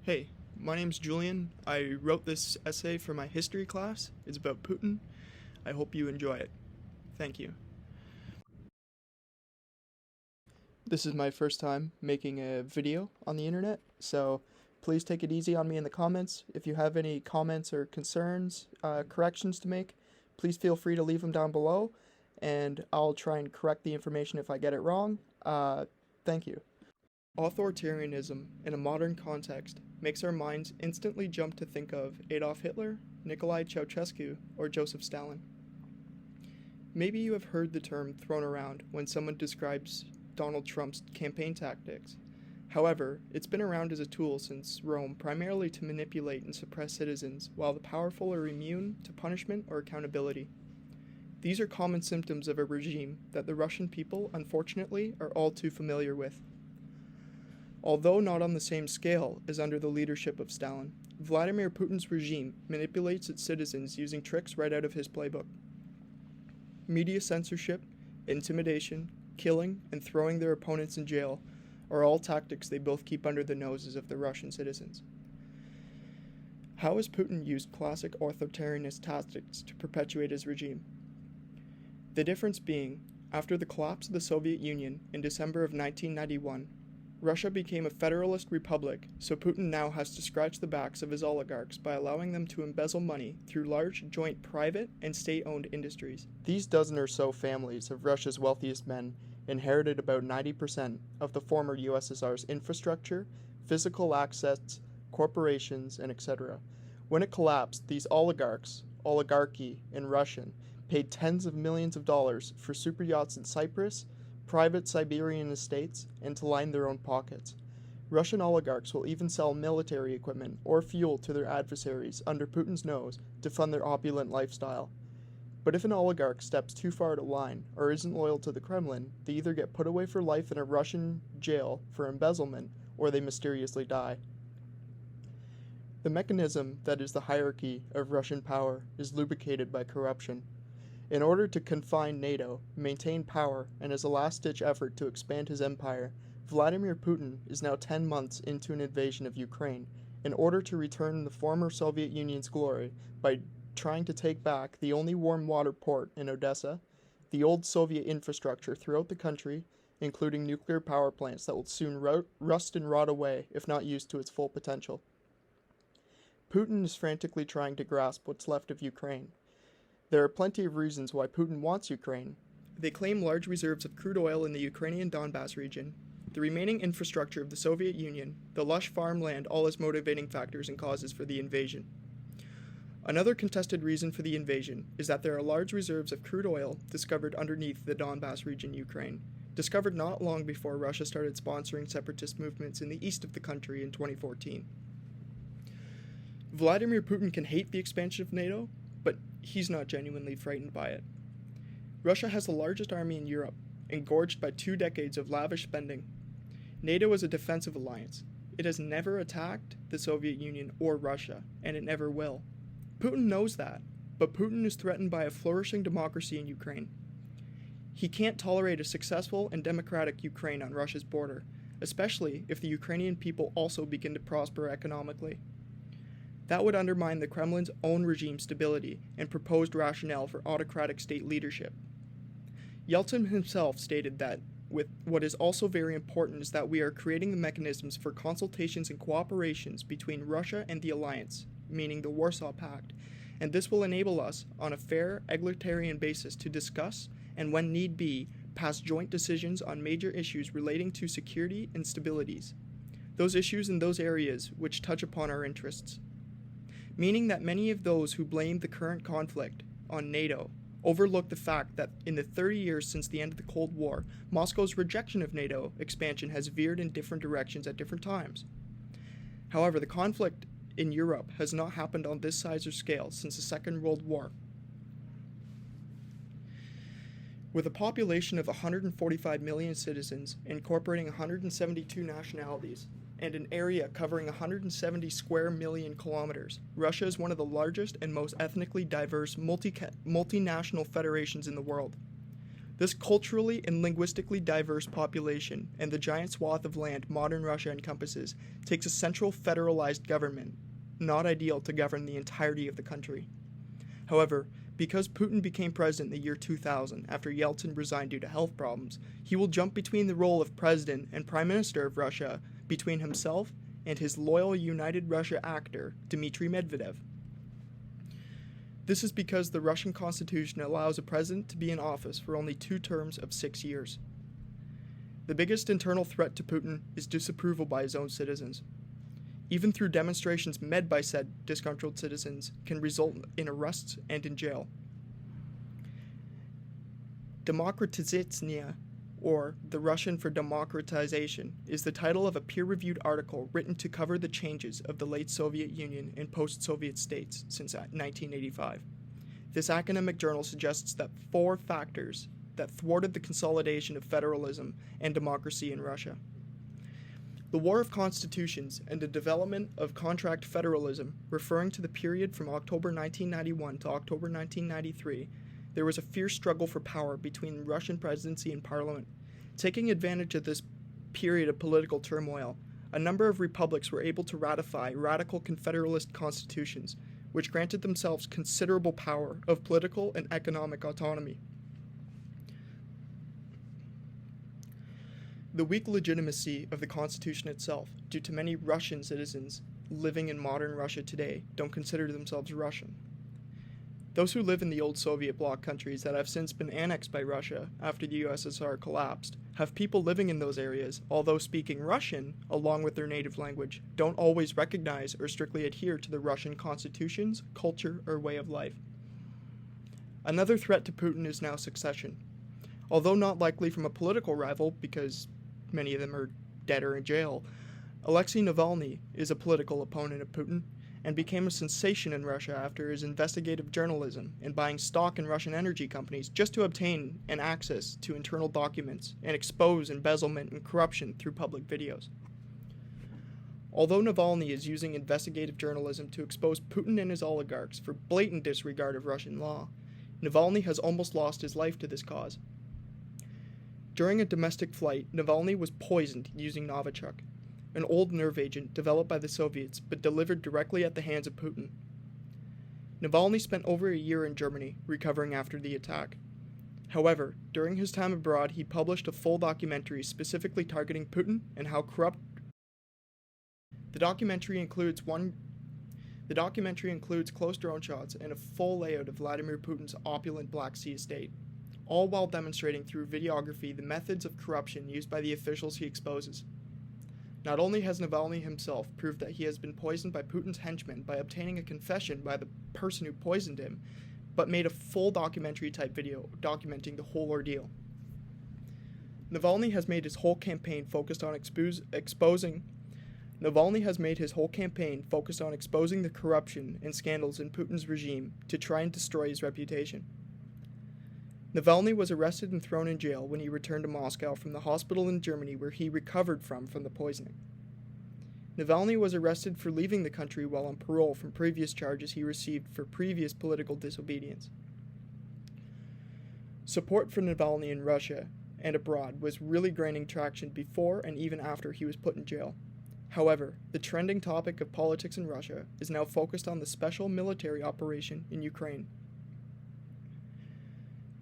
Hey, my name's Julian. I wrote this essay for my history class. It's about Putin. I hope you enjoy it. Thank you. This is my first time making a video on the internet, so please take it easy on me in the comments. If you have any comments or concerns, corrections to make, please feel free to leave them down below, and I'll try and correct the information if I get it wrong. Thank you. Authoritarianism, in a modern context, makes our minds instantly jump to think of Adolf Hitler, Nicolae Ceausescu, or Joseph Stalin. Maybe you have heard the term thrown around when someone describes Donald Trump's campaign tactics. However, it's been around as a tool since Rome, primarily to manipulate and suppress citizens, while the powerful are immune to punishment or accountability. These are common symptoms of a regime that the Russian people, unfortunately, are all too familiar with. Although not on the same scale as under the leadership of Stalin, Vladimir Putin's regime manipulates its citizens using tricks right out of his playbook. Media censorship, intimidation, killing, and throwing their opponents in jail are all tactics they both keep under the noses of the Russian citizens. How has Putin used classic authoritarianist tactics to perpetuate his regime? The difference being, after the collapse of the Soviet Union in December of 1991, Russia became a federalist republic, so Putin now has to scratch the backs of his oligarchs by allowing them to embezzle money through large joint private and state-owned industries. These dozen or so families of Russia's wealthiest men inherited about 90% of the former USSR's infrastructure, physical assets, corporations, and etc. When it collapsed, these oligarchy in Russian, paid tens of millions of dollars for super yachts in Cyprus, private Siberian estates, and to line their own pockets. Russian oligarchs will even sell military equipment or fuel to their adversaries under Putin's nose to fund their opulent lifestyle. But if an oligarch steps too far out of line or isn't loyal to the Kremlin, they either get put away for life in a Russian jail for embezzlement or they mysteriously die. The mechanism that is the hierarchy of Russian power is lubricated by corruption. In order to confine NATO, maintain power, and as a last-ditch effort to expand his empire, Vladimir Putin is now 10 months into an invasion of Ukraine in order to return the former Soviet Union's glory by trying to take back the only warm water port in Odessa, the old Soviet infrastructure throughout the country, including nuclear power plants that will soon rust and rot away if not used to its full potential. Putin is frantically trying to grasp what's left of Ukraine. There are plenty of reasons why Putin wants Ukraine. They claim large reserves of crude oil in the Ukrainian Donbas region, the remaining infrastructure of the Soviet Union, the lush farmland, all as motivating factors and causes for the invasion. Another contested reason for the invasion is that there are large reserves of crude oil discovered underneath the Donbas region, Ukraine, discovered not long before Russia started sponsoring separatist movements in the east of the country in 2014. Vladimir Putin can hate the expansion of NATO, but he's not genuinely frightened by it. Russia has the largest army in Europe, engorged by 2 decades of lavish spending. NATO is a defensive alliance. It has never attacked the Soviet Union or Russia, and it never will. Putin knows that, but Putin is threatened by a flourishing democracy in Ukraine. He can't tolerate a successful and democratic Ukraine on Russia's border, especially if the Ukrainian people also begin to prosper economically. That would undermine the Kremlin's own regime stability and proposed rationale for autocratic state leadership. Yeltsin himself stated that what is also very important is that we are creating the mechanisms for consultations and cooperations between Russia and the alliance, meaning the Warsaw Pact, and this will enable us, on a fair, egalitarian basis, to discuss, and when need be, pass joint decisions on major issues relating to security and stabilities, those issues in those areas which touch upon our interests. Meaning that many of those who blame the current conflict on NATO overlook the fact that in the 30 years since the end of the Cold War, Moscow's rejection of NATO expansion has veered in different directions at different times. However, the conflict in Europe has not happened on this size or scale since the Second World War. With a population of 145 million citizens, incorporating 172 nationalities, and an area covering 170 square million kilometers, Russia is one of the largest and most ethnically diverse multinational federations in the world. This culturally and linguistically diverse population and the giant swath of land modern Russia encompasses takes a central federalized government, not ideal to govern the entirety of the country. However, because Putin became president in the year 2000 after Yeltsin resigned due to health problems, he will jump between the role of president and prime minister of Russia between himself and his loyal United Russia actor, Dmitry Medvedev. This is because the Russian constitution allows a president to be in office for only 2 terms of 6 years. The biggest internal threat to Putin is disapproval by his own citizens. Even through demonstrations led by said disgruntled citizens can result in arrests and in jail. Demokratizatsiya, or the Russian for democratization, is the title of a peer-reviewed article written to cover the changes of the late Soviet Union and post-Soviet states since 1985. This academic journal suggests that 4 factors that thwarted the consolidation of federalism and democracy in Russia. The War of Constitutions and the development of contract federalism, referring to the period from October 1991 to October 1993, there was a fierce struggle for power between the Russian presidency and parliament. Taking advantage of this period of political turmoil, a number of republics were able to ratify radical confederalist constitutions, which granted themselves considerable power of political and economic autonomy. The weak legitimacy of the Constitution itself, due to many Russian citizens living in modern Russia today, don't consider themselves Russian. Those who live in the old Soviet bloc countries that have since been annexed by Russia after the USSR collapsed have people living in those areas, although speaking Russian along with their native language, don't always recognize or strictly adhere to the Russian constitutions, culture, or way of life. Another threat to Putin is now succession. Although not likely from a political rival, because many of them are dead or in jail, Alexei Navalny is a political opponent of Putin and became a sensation in Russia after his investigative journalism and buying stock in Russian energy companies just to obtain an access to internal documents and expose embezzlement and corruption through public videos. Although Navalny is using investigative journalism to expose Putin and his oligarchs for blatant disregard of Russian law, Navalny has almost lost his life to this cause. During a domestic flight, Navalny was poisoned using Novichok, an old nerve agent developed by the Soviets but delivered directly at the hands of Putin. Navalny spent over a year in Germany, recovering after the attack. However, during his time abroad, he published a full documentary specifically targeting Putin and how corrupt. The documentary includes close drone shots and a full layout of Vladimir Putin's opulent Black Sea estate, all while demonstrating through videography the methods of corruption used by the officials he exposes. Not only has Navalny himself proved that he has been poisoned by Putin's henchmen by obtaining a confession by the person who poisoned him, but made a full documentary-type video documenting the whole ordeal. Navalny has made his whole campaign focused on exposing the corruption and scandals in Putin's regime to try and destroy his reputation. Navalny was arrested and thrown in jail when he returned to Moscow from the hospital in Germany where he recovered from the poisoning. Navalny was arrested for leaving the country while on parole from previous charges he received for previous political disobedience. Support for Navalny in Russia and abroad was really gaining traction before and even after he was put in jail. However, the trending topic of politics in Russia is now focused on the special military operation in Ukraine.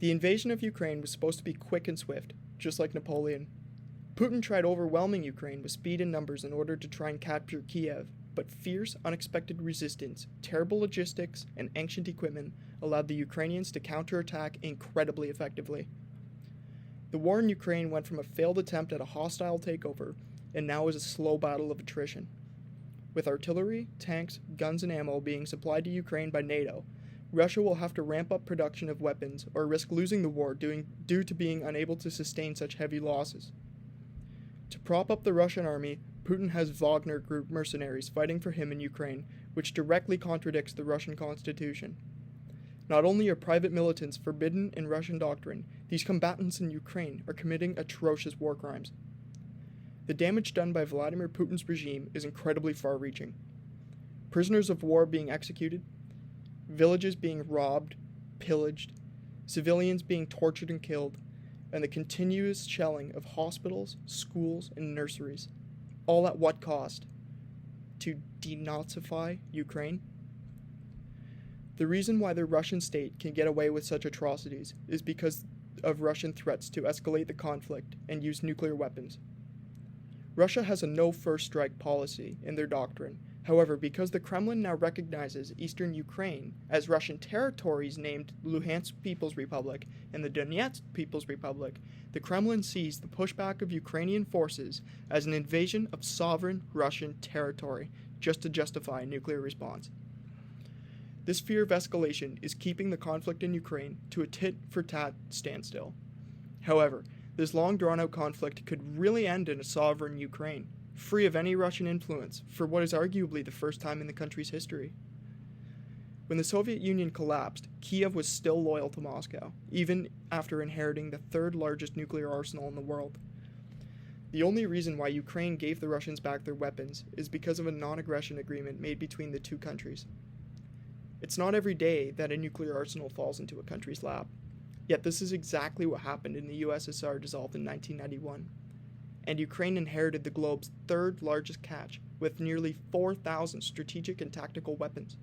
The invasion of Ukraine was supposed to be quick and swift, just like Napoleon. Putin tried overwhelming Ukraine with speed and numbers in order to try and capture Kiev, but fierce, unexpected resistance, terrible logistics, and ancient equipment allowed the Ukrainians to counterattack incredibly effectively. The war in Ukraine went from a failed attempt at a hostile takeover and now is a slow battle of attrition. With artillery, tanks, guns, and ammo being supplied to Ukraine by NATO, Russia will have to ramp up production of weapons or risk losing the war due to being unable to sustain such heavy losses. To prop up the Russian army, Putin has Wagner Group mercenaries fighting for him in Ukraine, which directly contradicts the Russian constitution. Not only are private militants forbidden in Russian doctrine, these combatants in Ukraine are committing atrocious war crimes. The damage done by Vladimir Putin's regime is incredibly far-reaching. Prisoners of war being executed, villages being robbed, pillaged, civilians being tortured and killed, and the continuous shelling of hospitals, schools, and nurseries. All at what cost? To denazify Ukraine? The reason why the Russian state can get away with such atrocities is because of Russian threats to escalate the conflict and use nuclear weapons. Russia has a no first strike policy in their doctrine. However, because the Kremlin now recognizes eastern Ukraine as Russian territories named Luhansk People's Republic and the Donetsk People's Republic, the Kremlin sees the pushback of Ukrainian forces as an invasion of sovereign Russian territory just to justify a nuclear response. This fear of escalation is keeping the conflict in Ukraine to a tit-for-tat standstill. However, this long drawn-out conflict could really end in a sovereign Ukraine, free of any Russian influence, for what is arguably the first time in the country's history. When the Soviet Union collapsed, Kiev was still loyal to Moscow, even after inheriting the third largest nuclear arsenal in the world. The only reason why Ukraine gave the Russians back their weapons is because of a non-aggression agreement made between the two countries. It's not every day that a nuclear arsenal falls into a country's lap. Yet this is exactly what happened in the USSR dissolved in 1991. And Ukraine inherited the globe's third largest catch, with nearly 4,000 strategic and tactical weapons.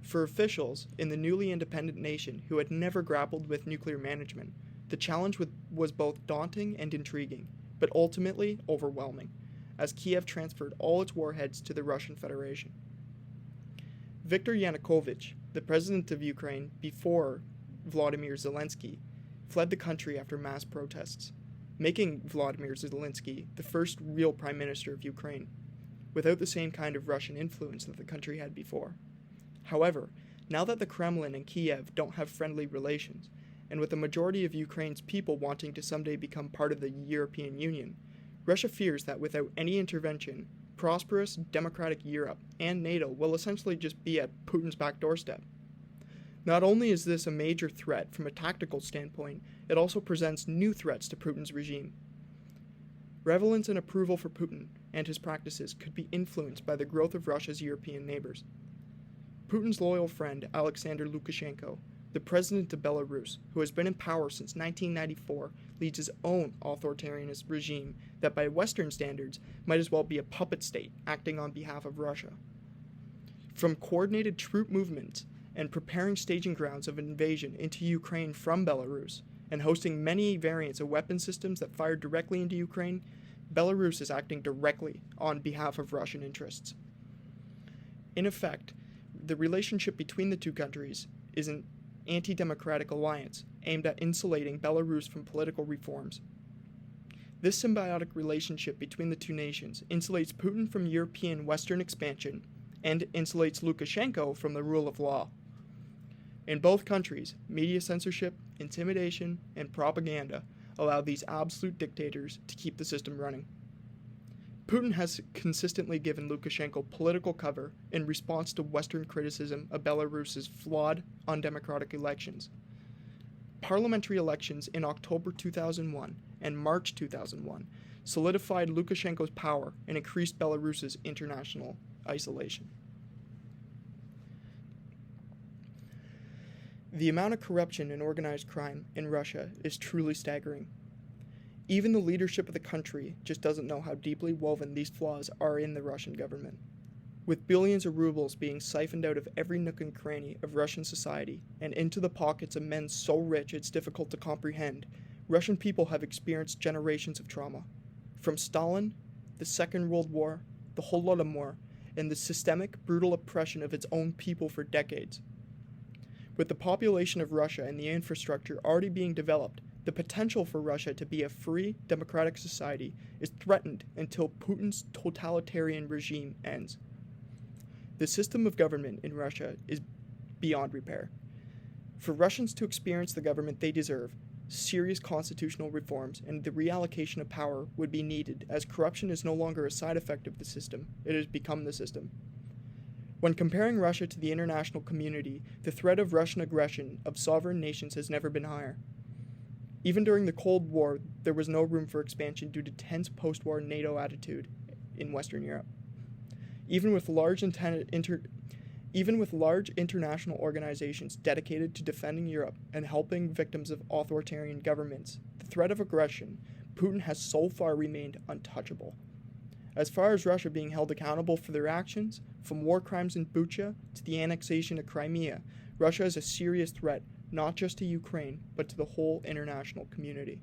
For officials in the newly independent nation who had never grappled with nuclear management, the challenge was both daunting and intriguing, but ultimately overwhelming, as Kiev transferred all its warheads to the Russian Federation. Viktor Yanukovych, the president of Ukraine before Vladimir Zelensky, fled the country after mass protests, making Vladimir Zelensky the first real prime minister of Ukraine, without the same kind of Russian influence that the country had before. However, now that the Kremlin and Kiev don't have friendly relations, and with the majority of Ukraine's people wanting to someday become part of the European Union, Russia fears that without any intervention, prosperous, democratic Europe and NATO will essentially just be at Putin's back doorstep. Not only is this a major threat from a tactical standpoint, it also presents new threats to Putin's regime. Relevance and approval for Putin and his practices could be influenced by the growth of Russia's European neighbors. Putin's loyal friend Alexander Lukashenko, the president of Belarus, who has been in power since 1994, leads his own authoritarianist regime that by Western standards might as well be a puppet state acting on behalf of Russia. From coordinated troop movements and preparing staging grounds of invasion into Ukraine from Belarus, and hosting many variants of weapon systems that fire directly into Ukraine, Belarus is acting directly on behalf of Russian interests. In effect, the relationship between the two countries is an anti-democratic alliance aimed at insulating Belarus from political reforms. This symbiotic relationship between the two nations insulates Putin from European Western expansion and insulates Lukashenko from the rule of law. In both countries, media censorship, intimidation, and propaganda allow these absolute dictators to keep the system running. Putin has consistently given Lukashenko political cover in response to Western criticism of Belarus's flawed, undemocratic elections. Parliamentary elections in October 2001 and March 2001 solidified Lukashenko's power and increased Belarus's international isolation. The amount of corruption and organized crime in Russia is truly staggering. Even the leadership of the country just doesn't know how deeply woven these flaws are in the Russian government. With billions of rubles being siphoned out of every nook and cranny of Russian society and into the pockets of men so rich it's difficult to comprehend, Russian people have experienced generations of trauma. From Stalin, the Second World War, the Holodomor, and the systemic, brutal oppression of its own people for decades. With the population of Russia and the infrastructure already being developed, the potential for Russia to be a free, democratic society is threatened until Putin's totalitarian regime ends. The system of government in Russia is beyond repair. For Russians to experience the government they deserve, serious constitutional reforms and the reallocation of power would be needed, as corruption is no longer a side effect of the system, it has become the system. When comparing Russia to the international community, the threat of Russian aggression of sovereign nations has never been higher. Even during the Cold War, there was no room for expansion due to tense post-war NATO attitude in Western Europe. Even with large Even with large international organizations dedicated to defending Europe and helping victims of authoritarian governments, the threat of aggression, Putin has so far remained untouchable. As far as Russia being held accountable for their actions, from war crimes in Bucha to the annexation of Crimea, Russia is a serious threat not just to Ukraine, but to the whole international community.